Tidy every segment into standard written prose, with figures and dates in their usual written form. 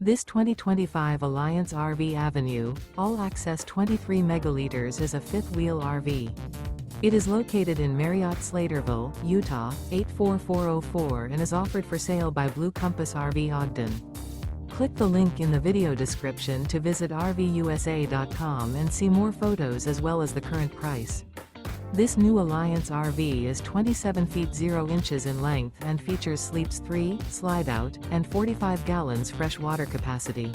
This 2025 Alliance RV Avenue, all-access 23 megaliters is a fifth-wheel RV. It is located in Marriott-Slaterville, Utah, 84404 and is offered for sale by Blue Compass RV Ogden. Click the link in the video description to visit RVUSA.com and see more photos as well as the current price. This new Alliance RV is 27 feet 0 inches in length and features sleeps 3, slide-out, and 45 gallons fresh water capacity.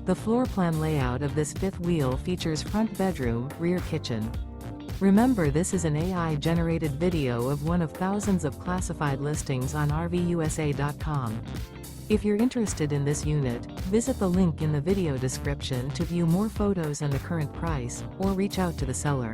The floor plan layout of this fifth wheel features front bedroom, rear kitchen. Remember, this is an AI-generated video of one of thousands of classified listings on RVUSA.com. If you're interested in this unit, visit the link in the video description to view more photos and the current price, or reach out to the seller.